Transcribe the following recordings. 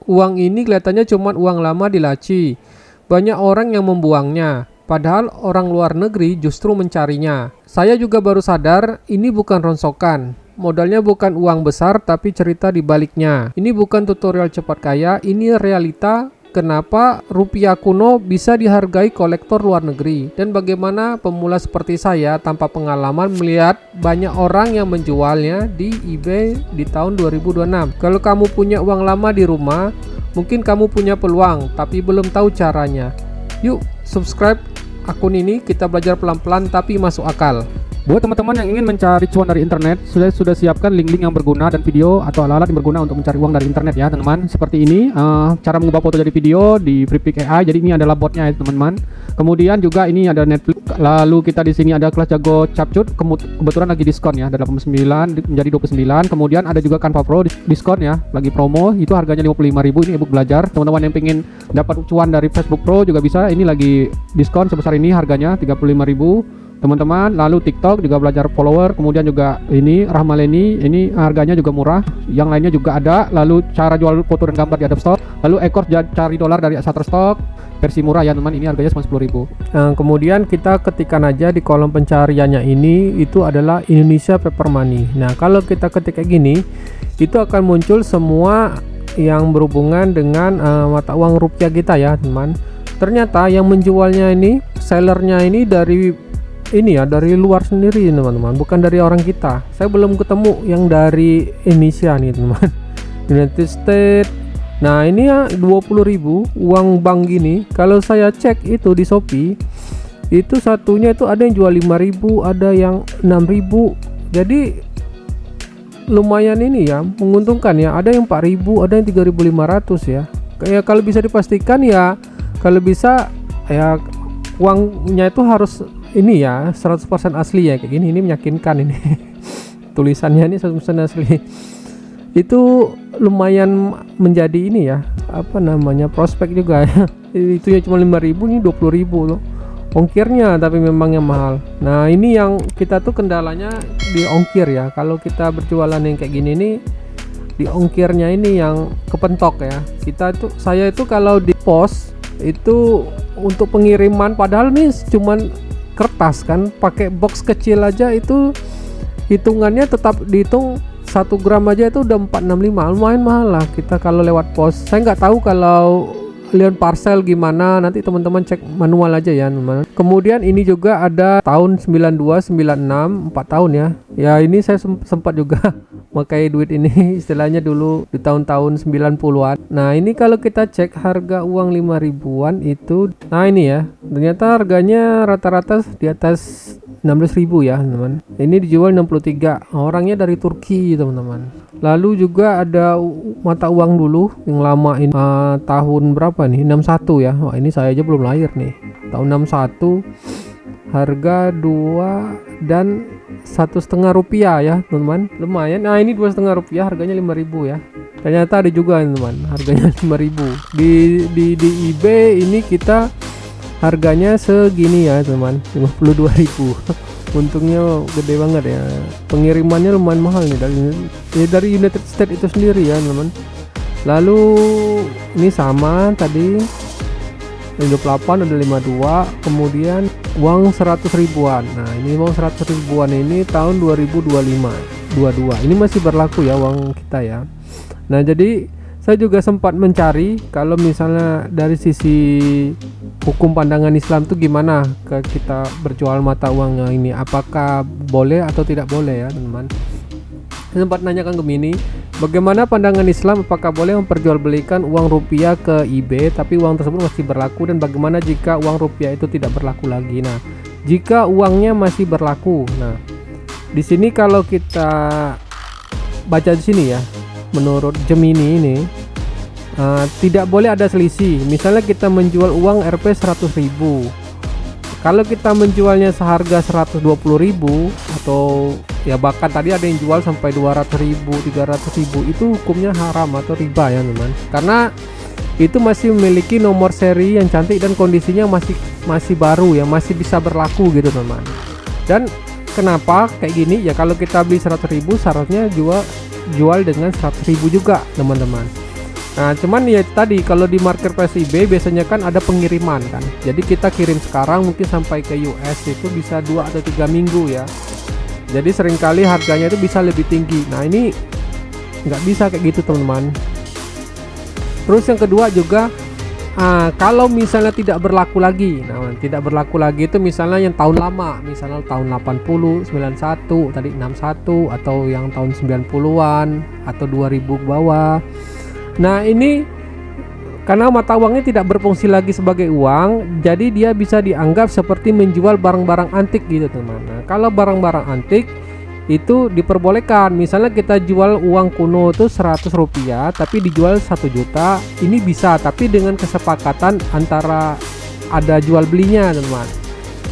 uang ini kelihatannya cuma uang lama di laci. Banyak orang yang membuangnya, padahal orang luar negeri justru mencarinya. Saya juga baru sadar ini bukan rongsokan. Modalnya bukan uang besar tapi cerita di baliknya. Ini bukan tutorial cepat kaya, ini realita kenapa rupiah kuno bisa dihargai kolektor luar negeri. Dan bagaimana pemula seperti saya tanpa pengalaman melihat banyak orang yang menjualnya di eBay di tahun 2026. Kalau kamu punya uang lama di rumah, mungkin kamu punya peluang tapi belum tahu caranya. Yuk subscribe akun ini, kita belajar pelan-pelan tapi masuk akal. Buat teman-teman yang ingin mencari cuan dari internet, sudah siapkan link-link yang berguna dan video atau alat-alat yang berguna untuk mencari uang dari internet ya teman-teman. Seperti ini, cara mengubah foto jadi video di FreePic AI. Jadi ini adalah botnya ya teman-teman. Kemudian juga ini ada Netflix. Lalu kita di sini ada kelas jago capcut. Kebetulan lagi diskon ya, dari 89 menjadi 29. Kemudian ada juga Canva Pro diskon ya, lagi promo. Itu harganya 55.000. Ini ebook belajar. Teman-teman yang pengen dapat cuan dari Facebook Pro juga bisa. Ini lagi diskon sebesar ini, harganya 35.000. Teman-teman, lalu TikTok juga belajar follower, kemudian juga ini Rahmaleni, ini harganya juga murah, yang lainnya juga ada. Lalu cara jual foto dan gambar di Adobe Stock, lalu ekor cari dolar dari Shutterstock, versi murah ya teman, ini harganya cuma 10.000. Nah, kemudian kita ketikkan aja di kolom pencariannya ini, itu adalah Indonesia Paper Money. Nah, kalau kita ketik kayak gini, itu akan muncul semua yang berhubungan dengan mata uang rupiah kita ya teman. Ternyata yang menjualnya ini, sellernya ini dari luar sendiri teman-teman, bukan dari orang kita. Saya belum ketemu yang dari Indonesia nih teman. United States. Nah ini ya 20.000 uang bank gini. Kalau saya cek itu di Shopee, itu satunya itu ada yang jual 5.000, ada yang 6.000. Jadi lumayan ini ya, menguntungkan ya. Ada yang 4.000, ada yang 3.500 ya. Kayak kalau bisa dipastikan ya, kalau bisa ya uangnya itu harus ini ya 100% asli ya, kayak gini. Ini meyakinkan ini. Tulisannya ini 100% asli. Itu lumayan menjadi ini ya, apa namanya, prospek juga ya. Itu ya cuma 5.000, ini 20.000 loh ongkirnya, tapi memang yang mahal. Nah ini yang kita tuh kendalanya di ongkir ya. Kalau kita berjualan yang kayak gini nih, di ongkirnya ini yang kepentok ya. Saya itu kalau di pos itu untuk pengiriman, padahal nih cuman kertas kan, pakai box kecil aja itu hitungannya tetap dihitung 1 gram aja itu udah 465. Lumayan mahal lah kita kalau lewat pos. Saya nggak tahu kalau lihat parcel gimana, nanti teman-teman cek manual aja ya teman. Kemudian ini juga ada tahun 92, 96, 4 tahun ya. Ya ini saya sempat juga pakai duit ini istilahnya dulu di tahun-tahun 90-an. Nah ini kalau kita cek harga uang 5.000-an itu, nah ini ya, ternyata harganya rata-rata di atas 16.000 ya teman. Ini dijual 63, orangnya dari Turki teman-teman. Lalu juga ada mata uang dulu yang lama ini, tahun berapa nih, 61 ya. Wah ini saya aja belum lahir nih. Tahun 61, harga 2 dan 1,5 rupiah ya teman-teman, lumayan. Nah ini 2,5 rupiah, harganya 5.000 ya. Ternyata ada juga teman, harganya 5.000 di eBay. Ini kita harganya segini ya teman, 52.000. Untungnya gede banget ya. Pengirimannya lumayan mahal nih dari United States itu sendiri ya teman. Lalu ini sama tadi 28, ada 52. Kemudian uang 100 ribuan. Nah ini uang 100 ribuan ini tahun 2022. Ini masih berlaku ya uang kita ya. Nah jadi saya juga sempat mencari kalau misalnya dari sisi hukum pandangan Islam tuh gimana ke kita berjual mata uang ini, apakah boleh atau tidak boleh ya teman. Saya sempat nanyakan ke Mini, bagaimana pandangan Islam, apakah boleh memperjualbelikan uang rupiah ke eBay tapi uang tersebut masih berlaku, dan bagaimana jika uang rupiah itu tidak berlaku lagi. Nah jika uangnya masih berlaku, nah di sini kalau kita baca di sini ya, menurut Gemini ini tidak boleh ada selisih. Misalnya kita menjual uang Rp 100.000, kalau kita menjualnya seharga 120.000 atau ya bahkan tadi ada yang jual sampai 200.000, 300.000, itu hukumnya haram atau riba ya teman, karena itu masih memiliki nomor seri yang cantik dan kondisinya masih baru ya, masih bisa berlaku gitu teman. Dan kenapa kayak gini ya, kalau kita beli 100.000 syaratnya jual dengan 100.000 juga teman-teman. Nah, cuman ya tadi kalau di marketplace eBay biasanya kan ada pengiriman kan. Jadi kita kirim sekarang mungkin sampai ke US itu bisa 2 atau 3 minggu ya. Jadi seringkali harganya itu bisa lebih tinggi. Nah, ini nggak bisa kayak gitu teman-teman. Terus yang kedua juga kalau misalnya tidak berlaku lagi. Nah, tidak berlaku lagi itu misalnya yang tahun lama, misalnya tahun 80, 91, tadi 61 atau yang tahun 90-an atau 2000 ke bawah. Nah, ini karena mata uangnya tidak berfungsi lagi sebagai uang, jadi dia bisa dianggap seperti menjual barang-barang antik gitu, teman. Nah, kalau barang-barang antik itu diperbolehkan, misalnya kita jual uang kuno itu 100 rupiah tapi dijual 1 juta, ini bisa, tapi dengan kesepakatan antara ada jual belinya teman.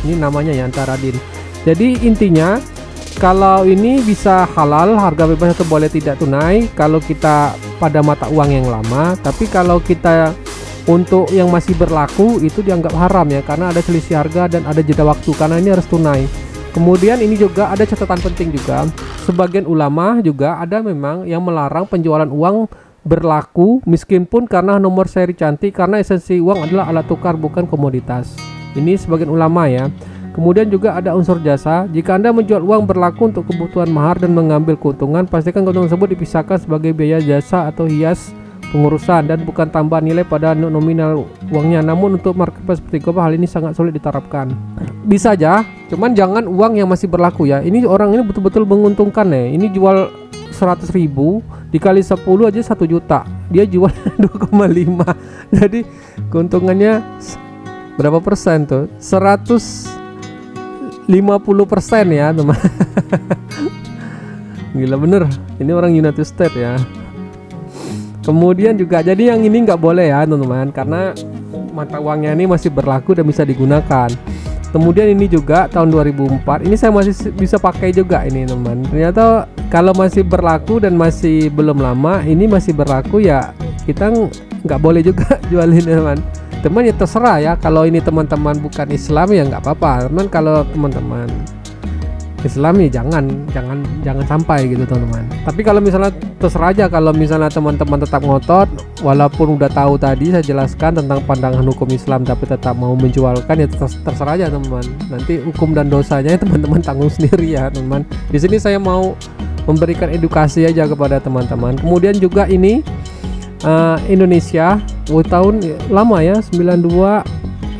Ini namanya ya antara din. Jadi intinya kalau ini bisa halal, harga bebas atau boleh tidak tunai kalau kita pada mata uang yang lama, tapi kalau kita untuk yang masih berlaku itu dianggap haram ya, karena ada selisih harga dan ada jeda waktu, karena ini harus tunai. Kemudian ini juga ada catatan penting juga, sebagian ulama juga ada memang yang melarang penjualan uang berlaku meskipun karena nomor seri cantik, karena esensi uang adalah alat tukar bukan komoditas. Ini sebagian ulama ya. Kemudian juga ada unsur jasa. Jika Anda menjual uang berlaku untuk kebutuhan mahar dan mengambil keuntungan, pastikan keuntungan tersebut dipisahkan sebagai biaya jasa atau hias pengurusan dan bukan tambahan nilai pada nominal uangnya. Namun untuk marketplace seperti Gopay hal ini sangat sulit diterapkan. Bisa aja, cuman jangan uang yang masih berlaku ya. Ini orang ini betul-betul menguntungkan ya. Ini jual 100.000 dikali 10 aja 1 juta. Dia jual 2,5. Jadi keuntungannya berapa persen tuh? 150% ya teman. Gila bener. Ini orang United States ya. Kemudian juga jadi yang ini nggak boleh ya teman-teman, karena mata uangnya ini masih berlaku dan bisa digunakan. Kemudian ini juga tahun 2004 ini saya masih bisa pakai juga ini teman. Ternyata kalau masih berlaku dan masih belum lama ini masih berlaku ya, kita nggak boleh juga jualin teman. Teman ya terserah ya, kalau ini teman-teman bukan Islam ya nggak apa-apa. Teman kalau teman-teman Islam ya jangan sampai gitu teman-teman. Tapi kalau misalnya terserah aja, kalau misalnya teman-teman tetap ngotot walaupun udah tahu tadi saya jelaskan tentang pandangan hukum Islam tapi tetap mau menjualkan ya terserah aja teman-teman. Nanti hukum dan dosanya teman-teman tanggung sendiri ya teman-teman. Di sini saya mau memberikan edukasi aja kepada teman-teman. Kemudian juga ini Indonesia tahun lama ya 92.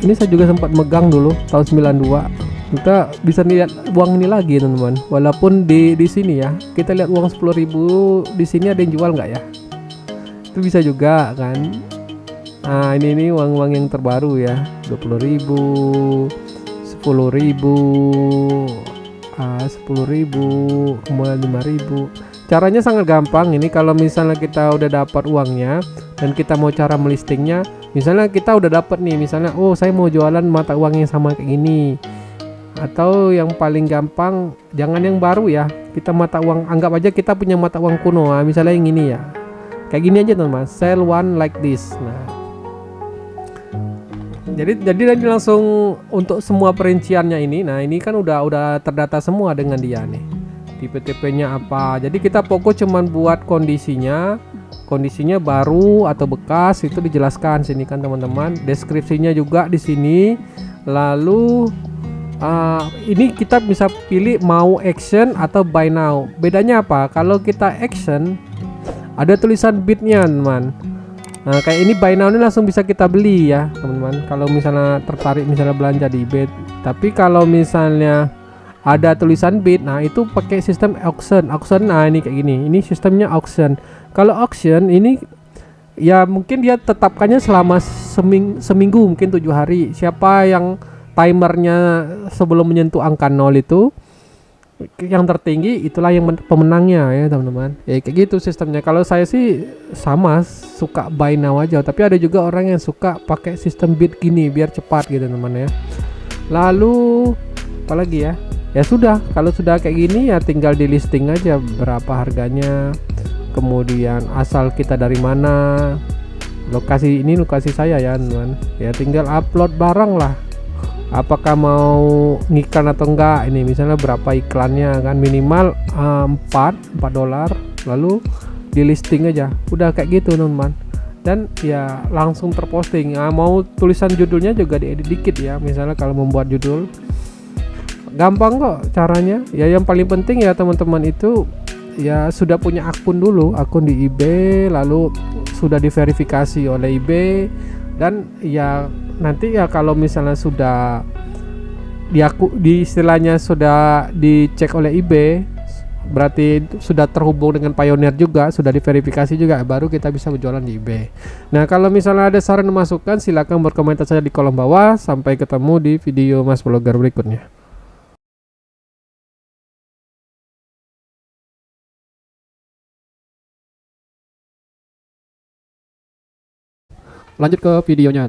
Ini saya juga sempat megang dulu tahun 92. Kita bisa lihat uang ini lagi teman-teman. Walaupun di sini ya kita lihat uang 10.000 di sini ada yang jual nggak ya? Itu bisa juga kan. Nah ini uang-uang yang terbaru ya, 20.000, 10.000, 10.000, kemudian 5.000. Caranya sangat gampang. Ini kalau misalnya kita udah dapat uangnya dan kita mau cara melistingnya, misalnya kita udah dapat nih, misalnya oh saya mau jualan mata uang yang sama kayak gini. Atau yang paling gampang jangan yang baru ya, kita mata uang, anggap aja kita punya mata uang kuno. Nah, misalnya yang ini ya, kayak gini aja teman-teman, sell one like this. Nah jadi nanti langsung untuk semua perinciannya ini. Nah ini kan udah terdata semua dengan dia nih, tipe TP-nya apa. Jadi kita fokus cuman buat kondisinya baru atau bekas, itu dijelaskan sini kan teman-teman. Deskripsinya juga di sini. Lalu ini kita bisa pilih mau action atau buy now. Bedanya apa? Kalau kita action ada tulisan bid-nya teman. Nah kayak ini buy now ini langsung bisa kita beli ya teman-teman, kalau misalnya tertarik misalnya belanja di bid. Tapi kalau misalnya ada tulisan bid, nah itu pakai sistem auction. Nah ini kayak gini, ini sistemnya auction. Kalau auction ini ya mungkin dia tetapkannya selama seminggu mungkin 7 hari. Siapa yang timernya sebelum menyentuh angka 0 itu yang tertinggi, itulah yang pemenangnya ya teman-teman. Ya kayak gitu sistemnya. Kalau saya sih sama suka buy now aja, tapi ada juga orang yang suka pakai sistem bid gini biar cepat gitu teman-teman ya. Lalu apalagi ya? Ya sudah, kalau sudah kayak gini ya tinggal di listing aja berapa harganya. Kemudian asal kita dari mana. Lokasi ini lokasi saya ya teman-teman. Ya tinggal upload barang lah. Apakah mau ngiklan atau enggak, ini misalnya berapa iklannya kan, minimal $4 lalu di listing aja, udah kayak gitu teman-teman. dan ya langsung terposting. Nah, mau tulisan judulnya juga diedit dikit ya, misalnya kalau membuat judul gampang kok caranya ya. Yang paling penting ya teman-teman itu ya sudah punya akun dulu, akun di IB, lalu sudah diverifikasi oleh IB, dan ya nanti ya kalau misalnya sudah di istilahnya sudah dicek oleh IB, berarti sudah terhubung dengan Pioneer juga, sudah diverifikasi juga, baru kita bisa berjualan di eBay. Nah, kalau misalnya ada saran dan masukan, silakan berkomentar saja di kolom bawah. Sampai ketemu di video Mas Blogger berikutnya. Lanjut ke videonya.